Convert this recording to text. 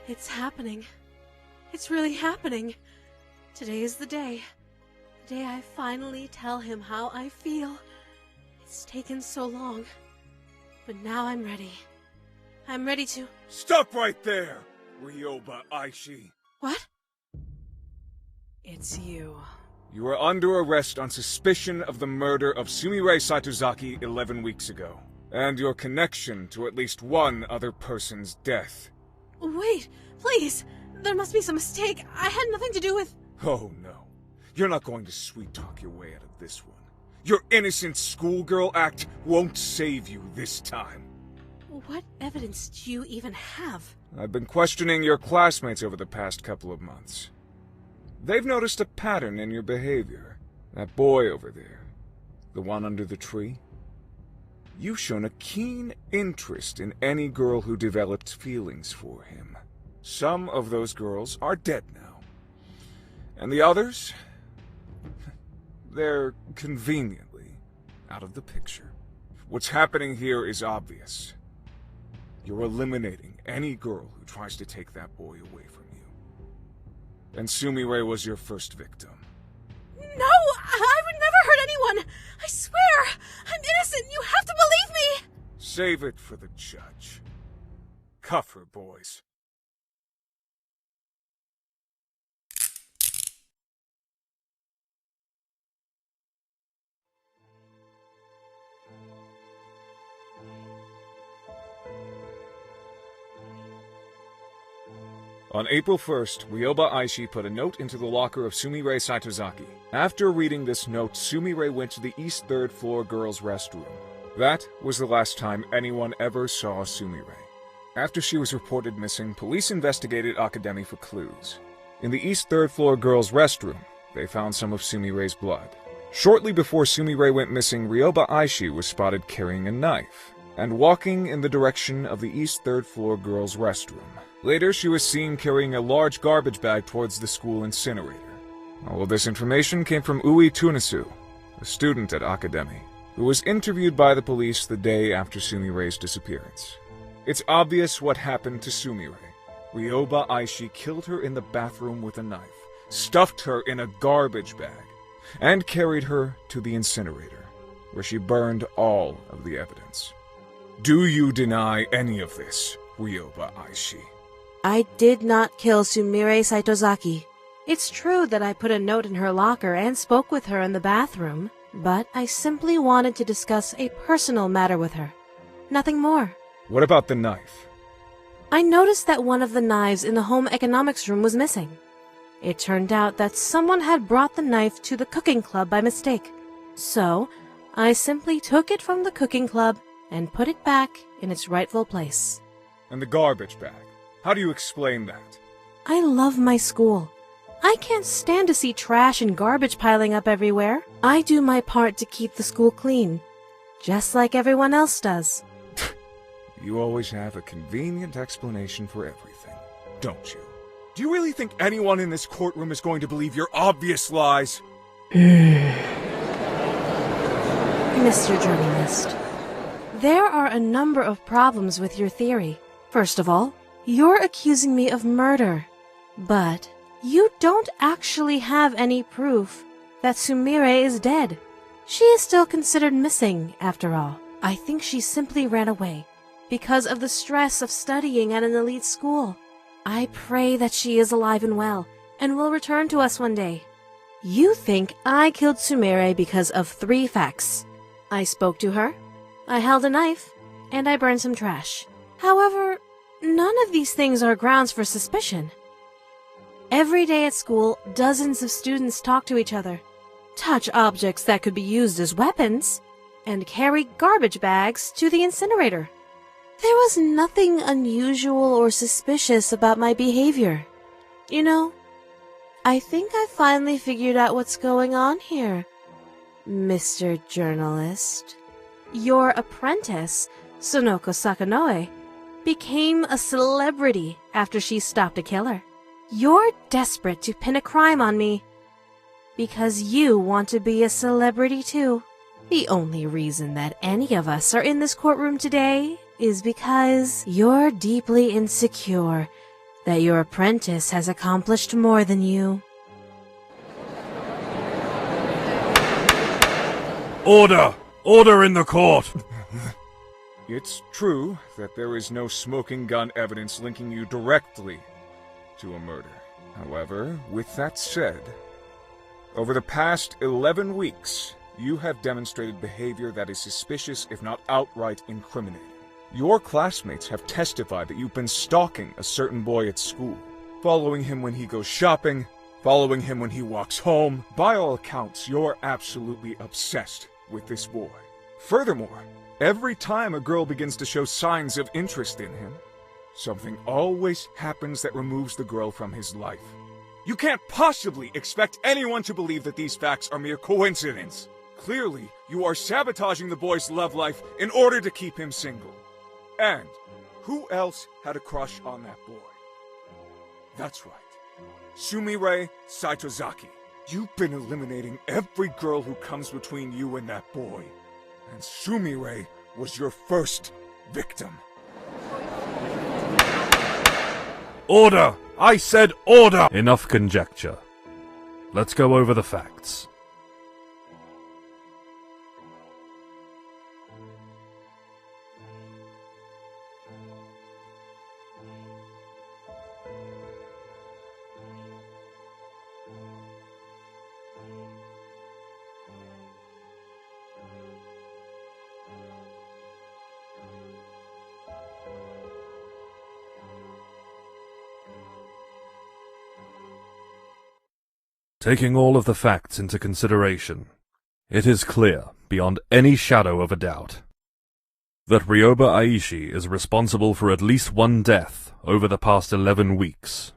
It's happening. It's really happening. Today is the day. The day I finally tell him how I feel. It's taken so long. But now I'm ready. I'm ready to... Stop right there, Ryoba Aishi. What? It's you. You are under arrest on suspicion of the murder of Sumire Saitozaki 11 weeks ago, and your connection to at least one other person's death. Wait, please! There must be some mistake. I had nothing to do with... Oh no. You're not going to sweet-talk your way out of this one. Your innocent schoolgirl act won't save you this time. What evidence do you even have? I've been questioning your classmates over the past couple of months. They've noticed a pattern in your behavior. That boy over there, the one under the tree. You've shown a keen interest in any girl who developed feelings for him. Some of those girls are dead now. And the others? They're conveniently out of the picture. What's happening here is obvious. You're eliminating any girl who tries to take that boy away from you. And Sumire was your first victim. No! I would never hurt anyone! I swear! I'm innocent! You have to believe me! Save it for the judge. Cuff her, boys. On April 1st, Ryoba Aishi put a note into the locker of Sumire Saitozaki. After reading this note, Sumire went to the East 3rd floor girls' restroom. That was the last time anyone ever saw Sumire. After she was reported missing, police investigated Academy for clues. In the East 3rd floor girls' restroom, they found some of Sumire's blood. Shortly before Sumire went missing, Ryoba Aishi was spotted carrying a knife and walking in the direction of the East 3rd floor girls' restroom. Later, she was seen carrying a large garbage bag towards the school incinerator. All of this information came from Ui Tunisu, a student at Academy, who was interviewed by the police the day after Sumire's disappearance. It's obvious what happened to Sumire. Ryoba Aishi killed her in the bathroom with a knife, stuffed her in a garbage bag, and carried her to the incinerator, where she burned all of the evidence. Do you deny any of this, Ryoba Aishi? I did not kill Sumire Saitozaki. It's true that I put a note in her locker and spoke with her in the bathroom, but I simply wanted to discuss a personal matter with her. Nothing more. What about the knife? I noticed that one of the knives in the home economics room was missing. It turned out that someone had brought the knife to the cooking club by mistake. So, I simply took it from the cooking club and put it back in its rightful place. And the garbage bag? How do you explain that? I love my school. I can't stand to see trash and garbage piling up everywhere. I do my part to keep the school clean, just like everyone else does. You always have a convenient explanation for everything, don't you? Do you really think anyone in this courtroom is going to believe your obvious lies? Mr. Journalist, there are a number of problems with your theory. First of all, you're accusing me of murder, but you don't actually have any proof that Sumire is dead. She is still considered missing, after all. I think she simply ran away because of the stress of studying at an elite school. I pray that she is alive and well and will return to us one day. You think I killed Sumire because of 3 facts. I spoke to her, I held a knife, and I burned some trash. However, none of these things are grounds for suspicion. Every day at school, dozens of students talk to each other, touch objects that could be used as weapons, and carry garbage bags to the incinerator. There was nothing unusual or suspicious about my behavior. You know, I think I finally figured out what's going on here, Mr. Journalist. Your apprentice, Sonoko Sakanoe, became a celebrity after she stopped a killer. You're desperate to pin a crime on me because you want to be a celebrity too. The only reason that any of us are in this courtroom today is because you're deeply insecure that your apprentice has accomplished more than you. Order! Order in the court! It's true that there is no smoking gun evidence linking you directly to a murder. However, with that said, over the past 11 weeks, you have demonstrated behavior that is suspicious if not outright incriminating. Your classmates have testified that you've been stalking a certain boy at school, following him when he goes shopping, following him when he walks home. By all accounts, you're absolutely obsessed with this boy. Furthermore, every time a girl begins to show signs of interest in him, something always happens that removes the girl from his life. You can't possibly expect anyone to believe that these facts are mere coincidence. Clearly, you are sabotaging the boy's love life in order to keep him single. And who else had a crush on that boy? That's right, Sumire Saitozaki. You've been eliminating every girl who comes between you and that boy. And Sumire was your first victim. Order! I said order! Enough conjecture. Let's go over the facts. Taking all of the facts into consideration, it is clear, beyond any shadow of a doubt, that Ryoba Aishi is responsible for at least one death over the past 11 weeks.